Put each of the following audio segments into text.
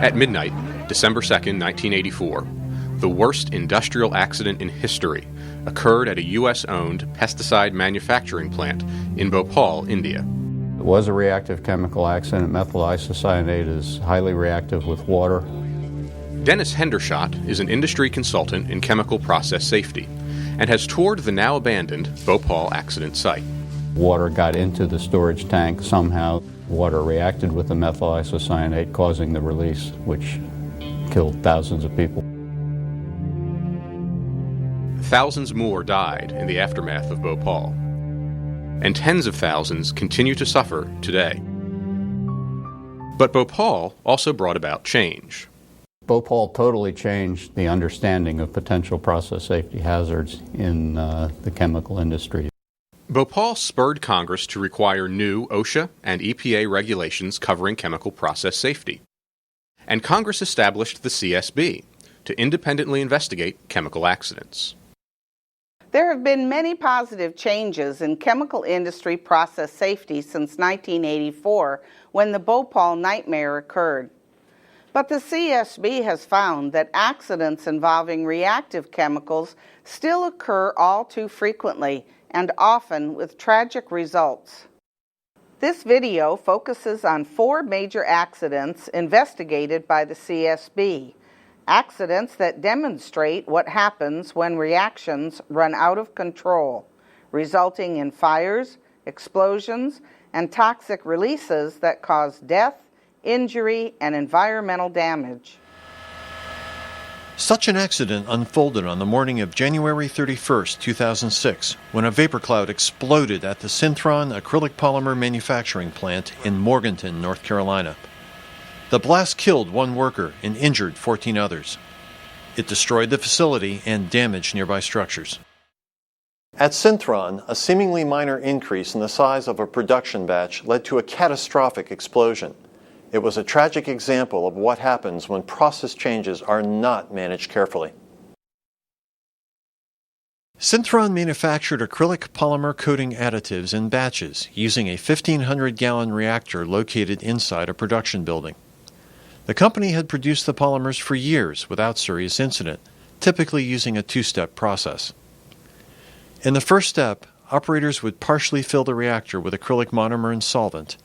At midnight, December 2nd, 1984, the worst industrial accident in history occurred at a U.S.-owned pesticide manufacturing plant in Bhopal, India. It was a reactive chemical accident. Methyl isocyanate is highly reactive with water. Dennis Hendershot is an industry consultant in chemical process safety and has toured the now-abandoned Bhopal accident site. Water got into the storage tank somehow. Water reacted with the methyl isocyanate, causing the release, which killed thousands of people. Thousands more died in the aftermath of Bhopal, and tens of thousands continue to suffer today. But Bhopal also brought about change. Bhopal totally changed the understanding of potential process safety hazards in the chemical industry. Bhopal spurred Congress to require new OSHA and EPA regulations covering chemical process safety. And Congress established the CSB to independently investigate chemical accidents. There have been many positive changes in chemical industry process safety since 1984, when the Bhopal nightmare occurred. But the CSB has found that accidents involving reactive chemicals still occur all too frequently and often with tragic results. This video focuses on 4 major accidents investigated by the CSB. Accidents that demonstrate what happens when reactions run out of control, resulting in fires, explosions, and toxic releases that cause death, injury, and environmental damage. Such an accident unfolded on the morning of January 31, 2006, when a vapor cloud exploded at the Synthron acrylic polymer manufacturing plant in Morganton, North Carolina. The blast killed 1 worker and injured 14 others. It destroyed the facility and damaged nearby structures. At Synthron, a seemingly minor increase in the size of a production batch led to a catastrophic explosion. It was a tragic example of what happens when process changes are not managed carefully. Synthron manufactured acrylic polymer coating additives in batches using a 1,500-gallon reactor located inside a production building. The company had produced the polymers for years without serious incident, typically using a 2-step process. In the first step, operators would partially fill the reactor with acrylic monomer and solvent,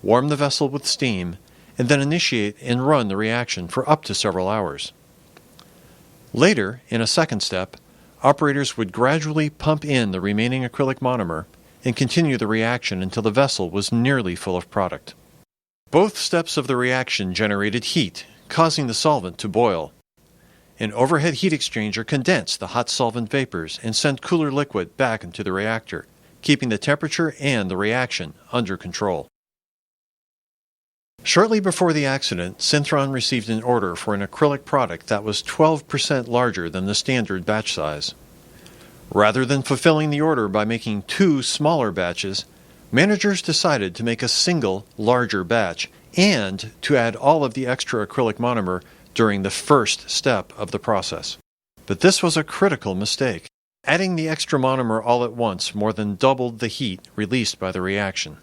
warm the vessel with steam, and then initiate and run the reaction for up to several hours. Later, in a second step, operators would gradually pump in the remaining acrylic monomer and continue the reaction until the vessel was nearly full of product. Both steps of the reaction generated heat, causing the solvent to boil. An overhead heat exchanger condensed the hot solvent vapors and sent cooler liquid back into the reactor, keeping the temperature and the reaction under control. Shortly before the accident, Synthron received an order for an acrylic product that was 12% larger than the standard batch size. Rather than fulfilling the order by making 2 smaller batches, managers decided to make a single, larger batch and to add all of the extra acrylic monomer during the first step of the process. But this was a critical mistake. Adding the extra monomer all at once more than doubled the heat released by the reaction.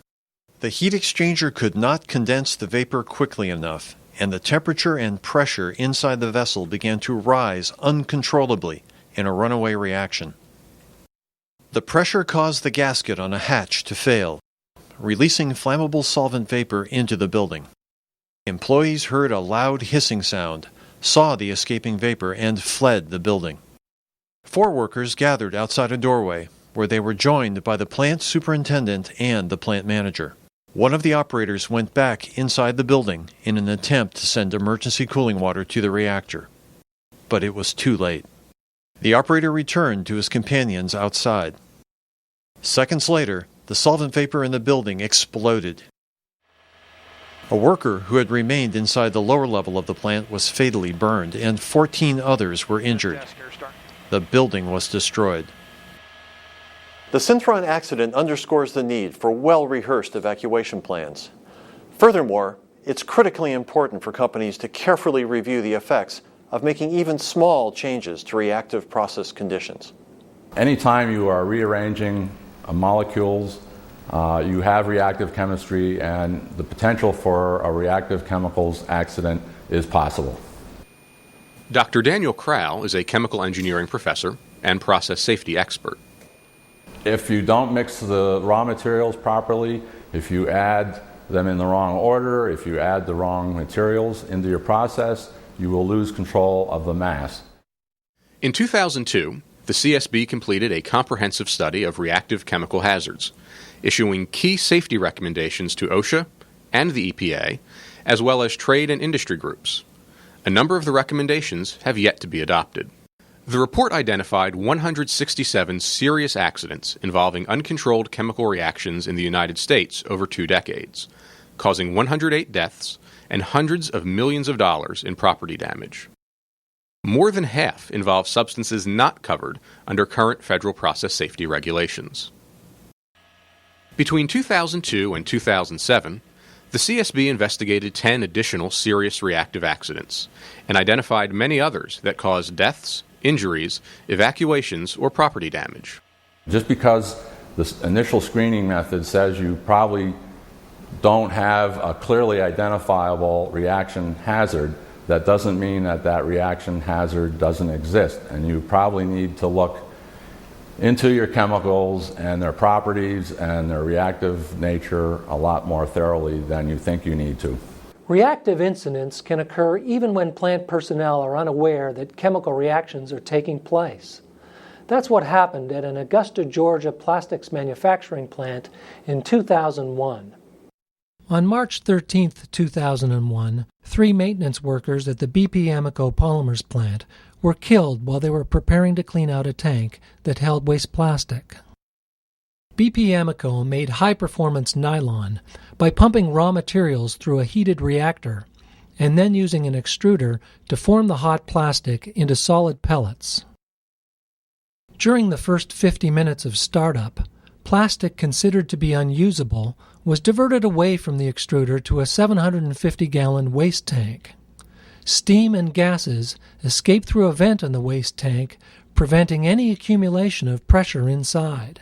The heat exchanger could not condense the vapor quickly enough, and the temperature and pressure inside the vessel began to rise uncontrollably in a runaway reaction. The pressure caused the gasket on a hatch to fail, releasing flammable solvent vapor into the building. Employees heard a loud hissing sound, saw the escaping vapor, and fled the building. 4 workers gathered outside a doorway, where they were joined by the plant superintendent and the plant manager. One of the operators went back inside the building in an attempt to send emergency cooling water to the reactor. But it was too late. The operator returned to his companions outside. Seconds later, the solvent vapor in the building exploded. A worker who had remained inside the lower level of the plant was fatally burned, and 14 others were injured. The building was destroyed. The Synthron accident underscores the need for well-rehearsed evacuation plans. Furthermore, it's critically important for companies to carefully review the effects of making even small changes to reactive process conditions. Anytime you are rearranging molecules, you have reactive chemistry, and the potential for a reactive chemicals accident is possible. Dr. Daniel Crowell is a chemical engineering professor and process safety expert. If you don't mix the raw materials properly, if you add them in the wrong order, if you add the wrong materials into your process, you will lose control of the mass. In 2002, the CSB completed a comprehensive study of reactive chemical hazards, issuing key safety recommendations to OSHA and the EPA, as well as trade and industry groups. A number of the recommendations have yet to be adopted. The report identified 167 serious accidents involving uncontrolled chemical reactions in the United States over 2 decades, causing 108 deaths and hundreds of millions of dollars in property damage. More than half involve substances not covered under current federal process safety regulations. Between 2002 and 2007, the CSB investigated 10 additional serious reactive accidents and identified many others that caused deaths, injuries, evacuations, or property damage. Just because the initial screening method says you probably don't have a clearly identifiable reaction hazard, that doesn't mean that that reaction hazard doesn't exist. And you probably need to look into your chemicals and their properties and their reactive nature a lot more thoroughly than you think you need to. Reactive incidents can occur even when plant personnel are unaware that chemical reactions are taking place. That's what happened at an Augusta, Georgia plastics manufacturing plant in 2001. On March 13, 2001, 3 maintenance workers at the BP Amoco Polymers plant were killed while they were preparing to clean out a tank that held waste plastic. BP Amoco made high-performance nylon by pumping raw materials through a heated reactor and then using an extruder to form the hot plastic into solid pellets. During the first 50 minutes of startup, plastic considered to be unusable was diverted away from the extruder to a 750-gallon waste tank. Steam and gases escaped through a vent in the waste tank, preventing any accumulation of pressure inside.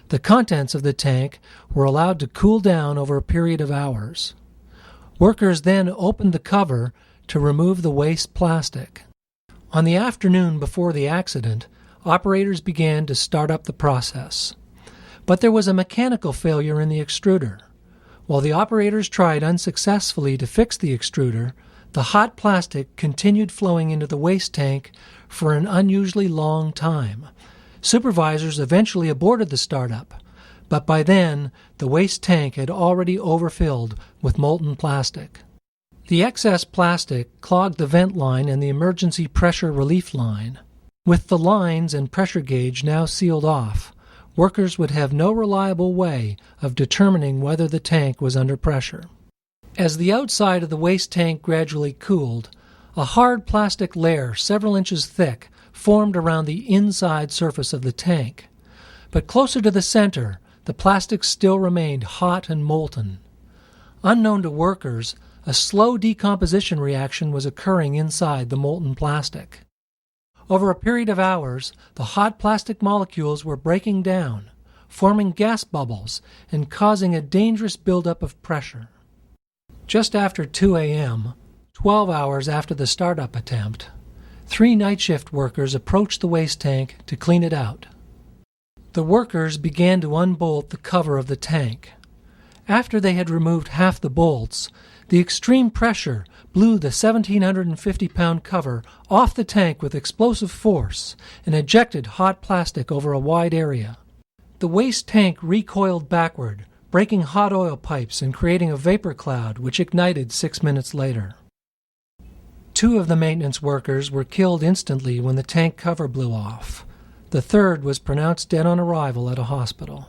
The contents of the tank were allowed to cool down over a period of hours. Workers then opened the cover to remove the waste plastic. On the afternoon before the accident, operators began to start up the process. But there was a mechanical failure in the extruder. While the operators tried unsuccessfully to fix the extruder, the hot plastic continued flowing into the waste tank for an unusually long time. Supervisors eventually aborted the startup, but by then the waste tank had already overfilled with molten plastic. The excess plastic clogged the vent line and the emergency pressure relief line. With the lines and pressure gauge now sealed off, workers would have no reliable way of determining whether the tank was under pressure. As the outside of the waste tank gradually cooled, a hard plastic layer several inches thick formed around the inside surface of the tank. But closer to the center, the plastic still remained hot and molten. Unknown to workers, a slow decomposition reaction was occurring inside the molten plastic. Over a period of hours, the hot plastic molecules were breaking down, forming gas bubbles and causing a dangerous buildup of pressure. Just after 2 a.m., 12 hours after the startup attempt, 3 night shift workers approached the waste tank to clean it out. The workers began to unbolt the cover of the tank. After they had removed half the bolts, the extreme pressure blew the 1,750-pound cover off the tank with explosive force and ejected hot plastic over a wide area. The waste tank recoiled backward, breaking hot oil pipes and creating a vapor cloud which ignited 6 minutes later. 2 of the maintenance workers were killed instantly when the tank cover blew off. The third was pronounced dead on arrival at a hospital.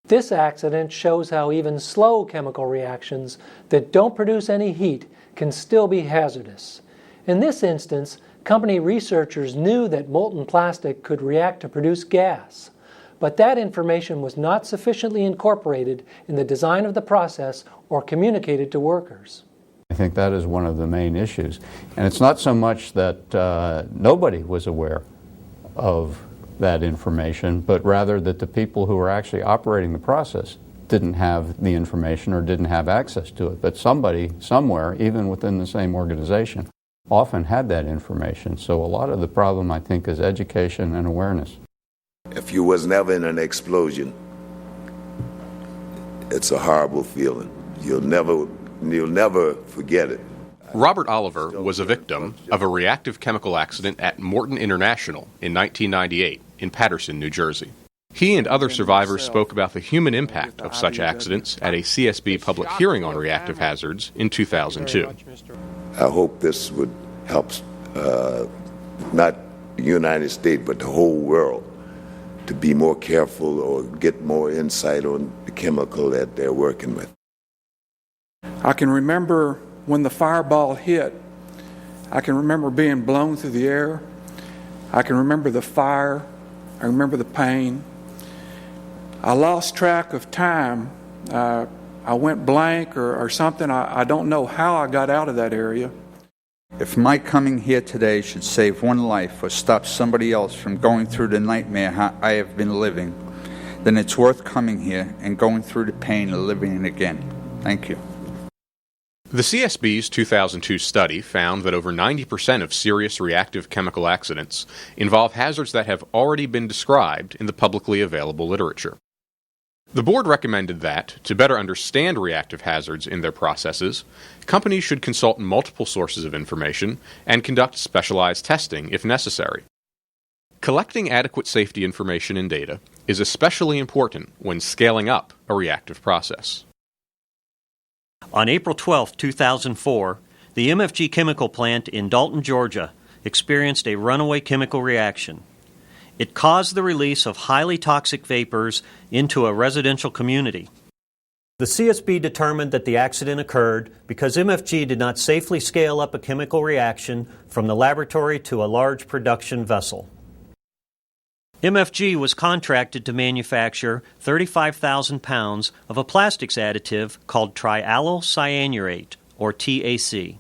This accident shows how even slow chemical reactions that don't produce any heat can still be hazardous. In this instance, company researchers knew that molten plastic could react to produce gas, but that information was not sufficiently incorporated in the design of the process or communicated to workers. I think that is one of the main issues. And it's not so much that nobody was aware of that information, but rather that the people who were actually operating the process didn't have the information or didn't have access to it. But somebody, somewhere, even within the same organization, often had that information. So a lot of the problem, I think, is education and awareness. If you was never in an explosion, it's a horrible feeling. You'll never forget it. Robert Oliver was a victim of a reactive chemical accident at Morton International in 1998 in Paterson, New Jersey. He and other survivors spoke about the human impact of such accidents at a CSB public hearing on reactive hazards in 2002. I hope this would help not the United States, but the whole world to be more careful or get more insight on the chemical that they're working with. I can remember when the fireball hit. I can remember being blown through the air. I can remember the fire. I remember the pain. I lost track of time. I went blank or something. I don't know how I got out of that area. If my coming here today should save one life or stop somebody else from going through the nightmare I have been living, then it's worth coming here and going through the pain of living it again. Thank you. The CSB's 2002 study found that over 90% of serious reactive chemical accidents involve hazards that have already been described in the publicly available literature. The board recommended that, to better understand reactive hazards in their processes, companies should consult multiple sources of information and conduct specialized testing if necessary. Collecting adequate safety information and data is especially important when scaling up a reactive process. On April 12, 2004, the MFG chemical plant in Dalton, Georgia, experienced a runaway chemical reaction. It caused the release of highly toxic vapors into a residential community. The CSB determined that the accident occurred because MFG did not safely scale up a chemical reaction from the laboratory to a large production vessel. MFG was contracted to manufacture 35,000 pounds of a plastics additive called triallocyanurate, or TAC.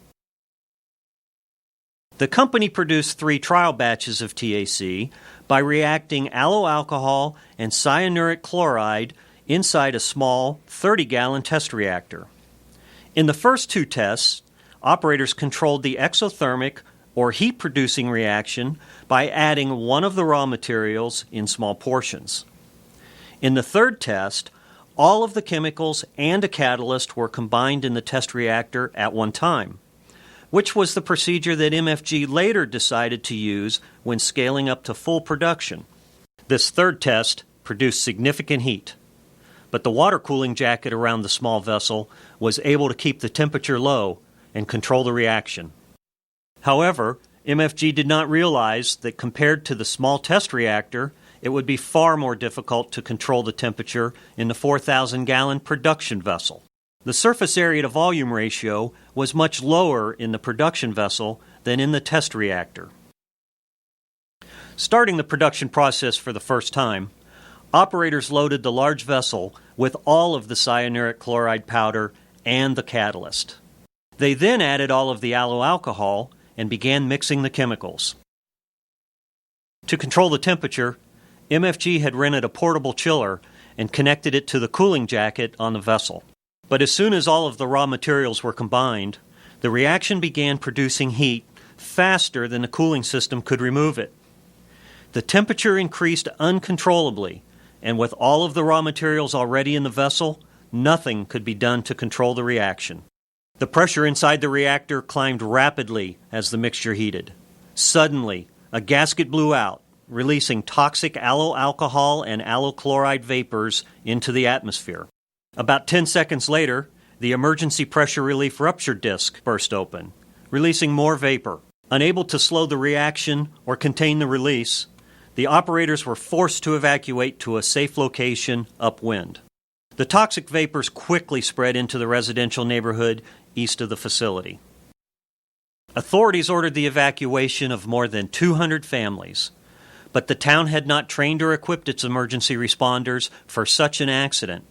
The company produced 3 trial batches of TAC by reacting aloe alcohol and cyanuric chloride inside a small 30-gallon test reactor. In the first 2 tests, operators controlled the exothermic or heat-producing reaction by adding one of the raw materials in small portions. In the third test, all of the chemicals and a catalyst were combined in the test reactor at one time, which was the procedure that MFG later decided to use when scaling up to full production. This third test produced significant heat, but the water cooling jacket around the small vessel was able to keep the temperature low and control the reaction. However, MFG did not realize that compared to the small test reactor, it would be far more difficult to control the temperature in the 4,000-gallon production vessel. The surface area to volume ratio was much lower in the production vessel than in the test reactor. Starting the production process for the first time, operators loaded the large vessel with all of the cyanuric chloride powder and the catalyst. They then added all of the aloe alcohol and began mixing the chemicals. To control the temperature, MFG had rented a portable chiller and connected it to the cooling jacket on the vessel. But as soon as all of the raw materials were combined, the reaction began producing heat faster than the cooling system could remove it. The temperature increased uncontrollably, and with all of the raw materials already in the vessel, nothing could be done to control the reaction. The pressure inside the reactor climbed rapidly as the mixture heated. Suddenly, a gasket blew out, releasing toxic aloe alcohol and aloe chloride vapors into the atmosphere. About 10 seconds later, the emergency pressure relief rupture disc burst open, releasing more vapor. Unable to slow the reaction or contain the release, the operators were forced to evacuate to a safe location upwind. The toxic vapors quickly spread into the residential neighborhood east of the facility. Authorities ordered the evacuation of more than 200 families, but the town had not trained or equipped its emergency responders for such an accident.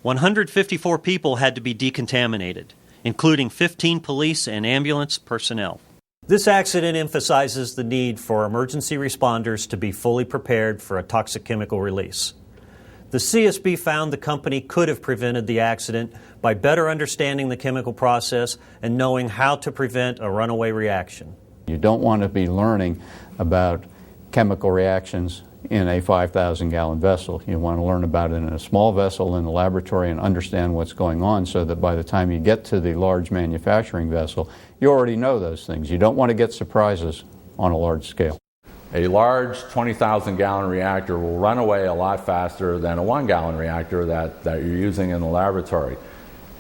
154 people had to be decontaminated, including 15 police and ambulance personnel. This accident emphasizes the need for emergency responders to be fully prepared for a toxic chemical release. the CSB found the company could have prevented the accident by better understanding the chemical process and knowing how to prevent a runaway reaction. You don't want to be learning about chemical reactions in a 5,000-gallon vessel. You want to learn about it in a small vessel in the laboratory and understand what's going on so that by the time you get to the large manufacturing vessel, you already know those things. You don't want to get surprises on a large scale. A large 20,000-gallon reactor will run away a lot faster than a 1-gallon reactor that you're using in the laboratory.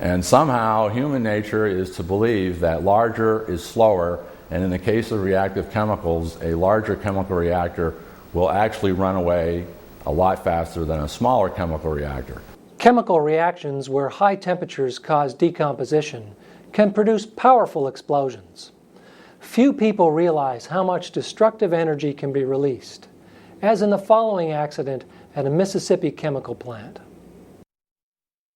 And somehow human nature is to believe that larger is slower, and in the case of reactive chemicals, a larger chemical reactor will actually run away a lot faster than a smaller chemical reactor. Chemical reactions where high temperatures cause decomposition can produce powerful explosions. Few people realize how much destructive energy can be released, as in the following accident at a Mississippi chemical plant.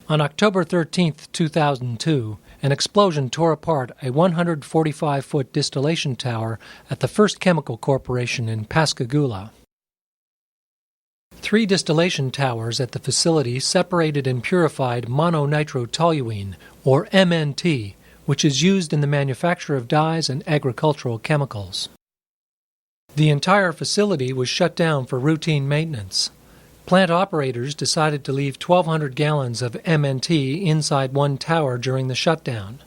On October 13, 2002, an explosion tore apart a 145-foot distillation tower at the First Chemical Corporation in Pascagoula. 3 distillation towers at the facility separated and purified mononitrotoluene, or MNT, which is used in the manufacture of dyes and agricultural chemicals. The entire facility was shut down for routine maintenance. Plant operators decided to leave 1,200 gallons of MNT inside one tower during the shutdown.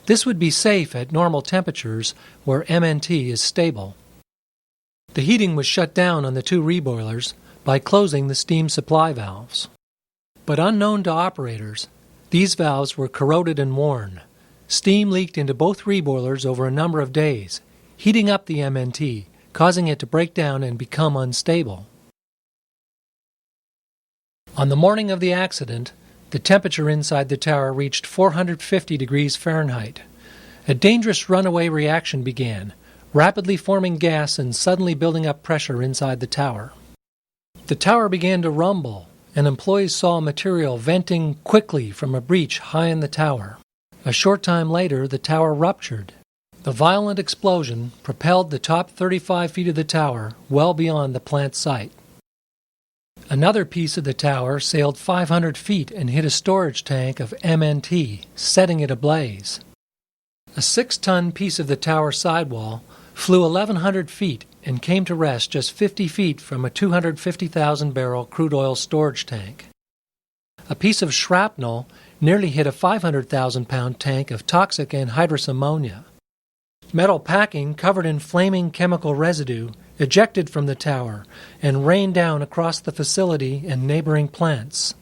This would be safe at normal temperatures where MNT is stable. The heating was shut down on the 2 reboilers by closing the steam supply valves. But unknown to operators, these valves were corroded and worn. Steam leaked into both reboilers over a number of days, heating up the MNT, causing it to break down and become unstable. On the morning of the accident, the temperature inside the tower reached 450 degrees Fahrenheit. A dangerous runaway reaction began, rapidly forming gas and suddenly building up pressure inside the tower. The tower began to rumble, and employees saw material venting quickly from a breach high in the tower. A short time later, the tower ruptured. The violent explosion propelled the top 35 feet of the tower well beyond the plant site. Another piece of the tower sailed 500 feet and hit a storage tank of MNT, setting it ablaze. A 6-ton piece of the tower sidewall flew 1,100 feet and came to rest just 50 feet from a 250,000-barrel crude oil storage tank. A piece of shrapnel nearly hit a 500,000-pound tank of toxic anhydrous ammonia. Metal packing covered in flaming chemical residue ejected from the tower and rained down across the facility and neighboring plants.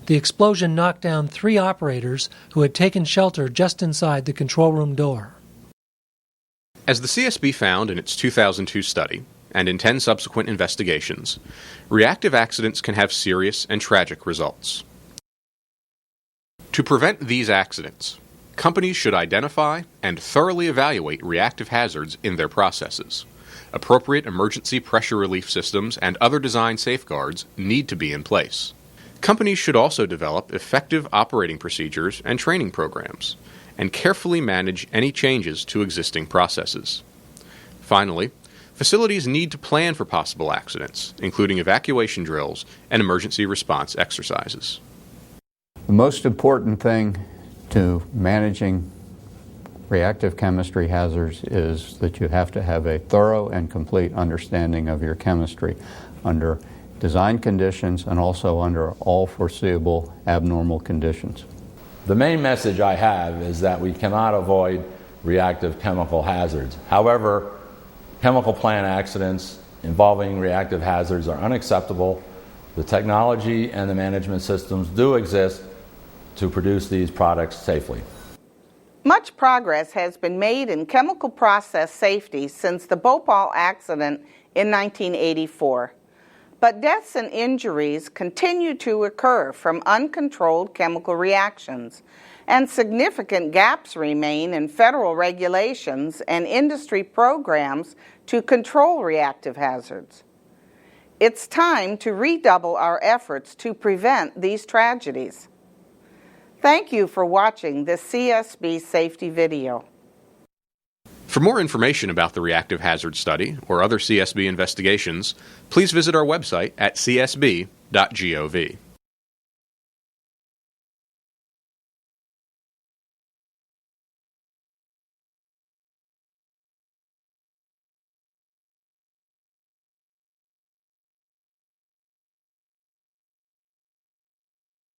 The explosion knocked down 3 operators who had taken shelter just inside the control room door. As the CSB found in its 2002 study, and in 10 subsequent investigations, reactive accidents can have serious and tragic results. To prevent these accidents, companies should identify and thoroughly evaluate reactive hazards in their processes. Appropriate emergency pressure relief systems and other design safeguards need to be in place. Companies should also develop effective operating procedures and training programs, and carefully manage any changes to existing processes. Finally, facilities need to plan for possible accidents, including evacuation drills and emergency response exercises. The most important thing to managing reactive chemistry hazards is that you have to have a thorough and complete understanding of your chemistry under design conditions and also under all foreseeable abnormal conditions. The main message I have is that we cannot avoid reactive chemical hazards. However, chemical plant accidents involving reactive hazards are unacceptable. The technology and the management systems do exist to produce these products safely. Much progress has been made in chemical process safety since the Bhopal accident in 1984. But deaths and injuries continue to occur from uncontrolled chemical reactions, and significant gaps remain in federal regulations and industry programs to control reactive hazards. It's time to redouble our efforts to prevent these tragedies. Thank you for watching this CSB safety video. For more information about the reactive hazard study or other CSB investigations, please visit our website at csb.gov.